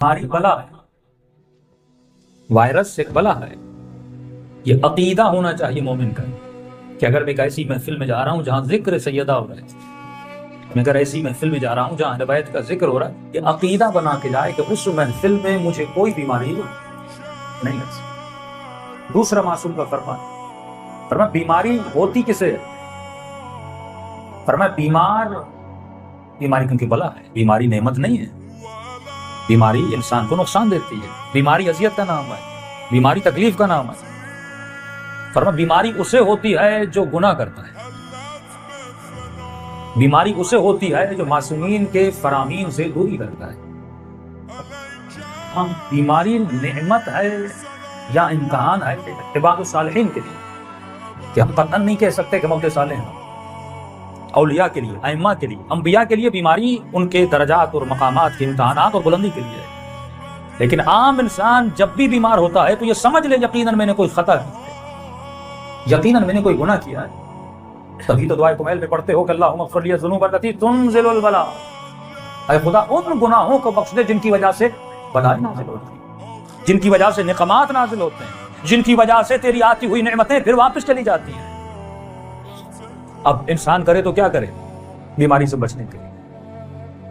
ہماری بلا ہے، وائرس ایک بلا ہے۔ یہ عقیدہ ہونا چاہیے مومن کا کہ اگر میں ایک ایسی محفل میں جا رہا ہوں جہاں ذکر سیدہ ہو رہا ہے، میں اگر ایسی محفل میں جا رہا ہوں جہاں اہل بیت کا ذکر ہو رہا ہے، یہ عقیدہ بنا کے جائے کہ اس محفل میں مجھے کوئی بیماری نہیں لگ سکتی۔ دوسرا معصوم کا فرمان بیماری ہوتی کسے؟ فرمایا بیماری کیونکہ بلا ہے، بیماری نعمت نہیں ہے۔ بیماری انسان کو نقصان دیتی ہے، بیماری اذیت کا نام ہے، بیماری تکلیف کا نام ہے۔ فرمایا بیماری اسے ہوتی ہے جو گناہ کرتا ہے، بیماری اسے ہوتی ہے جو معصومین کے فرامین سے دوری کرتا ہے۔ ہاں، بیماری نعمت ہے یا امتحان ہے عباد الصالحین کے لیے، کہ ہم قطعاً نہیں کہہ سکتے کہ ہم عبد صالح ہیں۔ اولیاء کے لیے، ائمہ کے لیے، انبیاء کے لیے بیماری ان کے درجات اور مقامات کے امتحانات اور بلندی کے لیے ہے۔ لیکن عام انسان جب بھی بیمار ہوتا ہے تو یہ سمجھ لے یقیناً میں نے کوئی خطا کی ہے، یقیناً میں نے کوئی گناہ کیا ہے۔ تبھی تو دعائے کمیل میں پڑھتے ہو کہ اللہم اغفر لی الذنوب التی تنزل البلاء، اے خدا ان گناہوں کو بخش دے جن کی وجہ سے بلائیں نازل ہوتی ہیں، جن کی وجہ سے نقمات نازل ہوتے ہیں، جن کی وجہ سے تیری آتی ہوئی نعمتیں پھر واپس چلی جاتی ہیں۔ اب انسان کرے تو کیا کرے بیماری سے بچنے کے لیے؟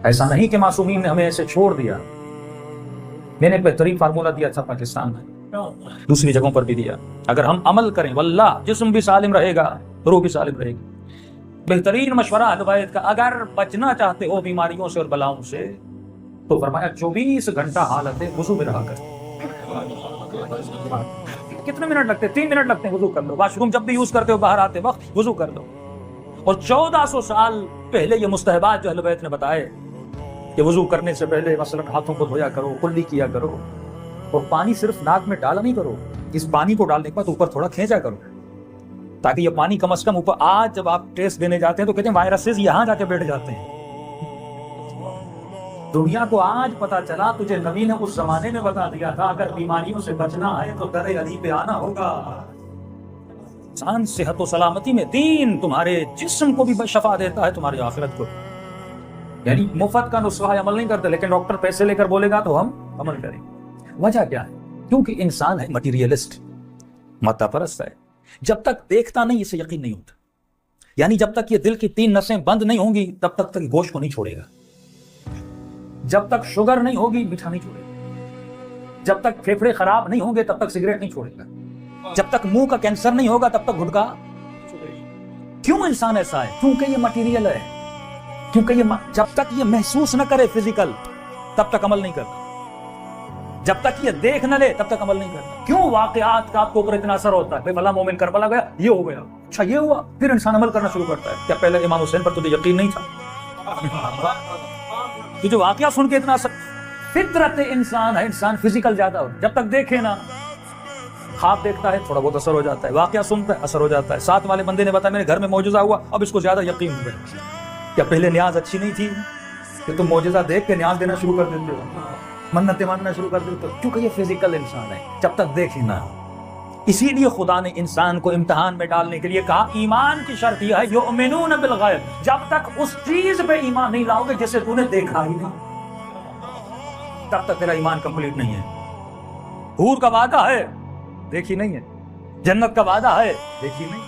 ایسا نہیں کہ معصومین نے ہمیں ایسے چھوڑ دیا۔ میں نے بہترین فارمولہ دیا تھا پاکستان میں، دوسری جگہوں پر بھی دیا، اگر ہم عمل کریں واللہ جسم بھی سالم رہے گا، روح بھی سالم رہے گی۔ بہترین مشورہ اہل بیت کا، اگر بچنا چاہتے ہو بیماریوں سے اور بلاؤں سے تو فرمایا 24 گھنٹہ حالت وضو میں رہا کر۔ کتنے منٹ لگتے؟ 3 منٹ لگتے ہیں، وضو کر لو۔ واش روم جب بھی یوز کرتے ہو باہر آتے وقت وضو کر لو۔ اور 1400 سال پہلے یہ مستحبات جو اہل بیت نے بتائے کہ وضو کرنے سے پہلے مثلا ہاتھوں کو دھویا کرو، کلی کیا کرو، اور پانی صرف ناک میں ڈالا نہیں کرو، اس پانی کو ڈالنے کے بعد اوپر تھوڑا کھینچا کرو تاکہ یہ پانی کم از کم اوپر۔ آج جب آپ ٹیسٹ دینے جاتے ہیں تو کہتے ہیں وائرسز یہاں جا کے بیٹھ جاتے ہیں۔ دنیا کو آج پتا چلا، تجھے نبی نے اس زمانے میں بتا دیا تھا اگر بیماریوں سے بچنا ہے تو در علی پہ آنا ہوگا۔ انسان صحت و سلامتی میں دین تمہارے جسم کو بھی شفا دیتا ہے، تمہاری آخرت کو۔ یعنی مفت کا نسخہ عمل نہیں کرتے، لیکن ڈاکٹر پیسے لے کر بولے گا تو ہم عمل کریں گے۔ وجہ کیا ہے؟ کیونکہ انسان ہے مٹیریلسٹ، مادہ پرست ہے۔ جب تک دیکھتا نہیں اسے یقین نہیں ہوتا۔ یعنی جب تک یہ دل کی 3 نسیں بند نہیں ہوں گی تب تک گوشت کو نہیں چھوڑے گا، جب تک شوگر نہیں ہوگی میٹھا نہیں چھوڑے گا، جب تک پھیپھڑے خراب نہیں ہوں گے تب تک سگریٹ نہیں چھوڑے گا، جب تک منہ کا کینسر نہیں ہوگا تب تک گٹکا۔ کیوں انسان ایسا ہے؟ کیونکہ یہ مٹیریل ہے، کیونکہ یہ جب تک یہ محسوس نہ کرے فزیکل تب تک عمل نہیں کرتا، جب تک یہ دیکھ نہ لے تب تک عمل نہیں کرتا۔ کیوں واقعات کا آپ کو اوپر اتنا اثر ہوتا ہے؟ بھلا مومن کربلا گیا، یہ ہو گیا، اچھا یہ ہوا، پھر انسان عمل کرنا شروع کرتا ہے۔ کیا پہلے امام حسین پر تجھے یقین نہیں تھا؟ تجھے واقعہ سن کے اتنا اثر؟ فطرت انسان ہے، انسان فزیکل زیادہ ہو، جب تک دیکھے نا، خواب دیکھتا ہے تھوڑا بہت اثر ہو جاتا ہے، واقعہ سنتا ہے اثر ہو جاتا ہے۔ ساتھ والے بندے نے بتایا میرے گھر میں معجزہ ہوا، اب اس کو زیادہ یقین ہو گیا۔ کیا پہلے نیاز اچھی نہیں تھی کہ تم معجزہ دیکھ کے نیاز دینا شروع کر دیتے ہو، منتیں ماننا شروع کر دیتے ہو؟ کیونکہ یہ فزیکل انسان ہے، جب تک دیکھے نا۔ اسی لیے خدا نے انسان کو امتحان میں ڈالنے کے لیے کہا ایمان کی شرط یہ ہے یؤمنون بالغیب، جب تک اس چیز پہ ایمان نہیں لاؤ گے جسے تو نے دیکھا ہی نہیں تب تک تیرا ایمان کمپلیٹ نہیں ہے۔ حور کا وعدہ ہے، دیکھی نہیں ہے، جنت کا وعدہ ہے، دیکھی نہیں ہے،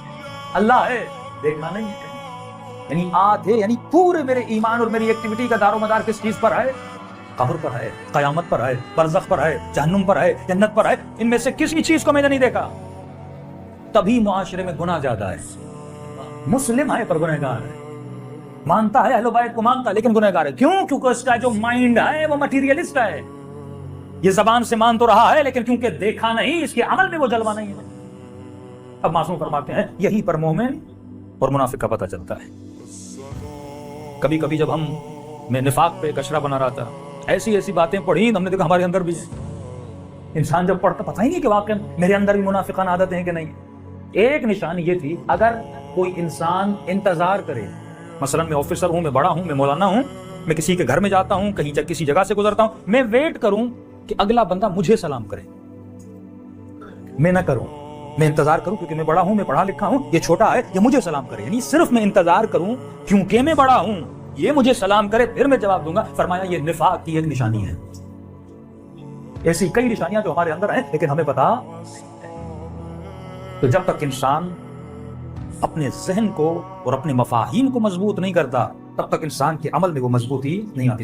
اللہ ہے، دیکھنا نہیں ہے۔ یعنی آدھے، یعنی پورے میرے ایمان اور میری ایکٹیویٹی کا دار و مدار کس چیز پر ہے؟ قبر پر ہے، قیامت پر ہے، برزخ پر ہے، جہنم پر ہے، جنت پر ہے۔ ان میں سے کسی چیز کو میں نے نہیں دیکھا، تبھی معاشرے میں گناہ زیادہ ہے۔ مسلم ہے پر گنہگار ہے، مانتا ہے اہل بیت کو مانتا ہے لیکن گنہگار ہے۔ کیوں؟ کیونکہ اس کا جو مائنڈ ہے وہ مٹیریلسٹ ہے۔ یہ زبان سے مان تو رہا ہے لیکن کیونکہ دیکھا نہیں، اس کے عمل میں وہ جلوہ نہیں ہے۔ اب معصوم فرماتے ہیں یہیں پر مومن اور منافق کا پتہ چلتا ہے۔ کبھی کبھی جب میں نفاق پہ کشرا بنا رہا تھا، ایسی باتیں پڑھی، ہم نے دیکھا ہمارے اندر بھی ہے۔ انسان جب پڑھتا پتہ ہی نہیں کہ واقعا میرے اندر بھی منافقان عادتیں ہیں کہ نہیں۔ ایک نشانی یہ تھی اگر کوئی انسان انتظار کرے، مثلا میں آفیسر ہوں، میں بڑا ہوں، میں مولانا ہوں، میں کسی کے گھر میں جاتا ہوں، کہیں کسی جگہ سے گزرتا ہوں، میں ویٹ کروں کہ اگلا بندہ مجھے سلام کرے، میں نہ کروں، میں انتظار کروں کیونکہ میں بڑا ہوں، میں پڑھا لکھا ہوں، یہ چھوٹا ہے، یہ مجھے سلام کرے۔ یعنی صرف میں انتظار کروں کیونکہ میں بڑا ہوں، یہ مجھے سلام کرے پھر میں جواب دوں گا۔ فرمایا یہ نفاق کی ایک نشانی ہے۔ ایسی کئی نشانیاں جو ہمارے اندر ہیں لیکن ہمیں پتا. تو جب تک انسان اپنے ذہن کو اور اپنے مفاہیم کو مضبوط نہیں کرتا تب تک انسان کے عمل میں وہ مضبوطی نہیں آتی.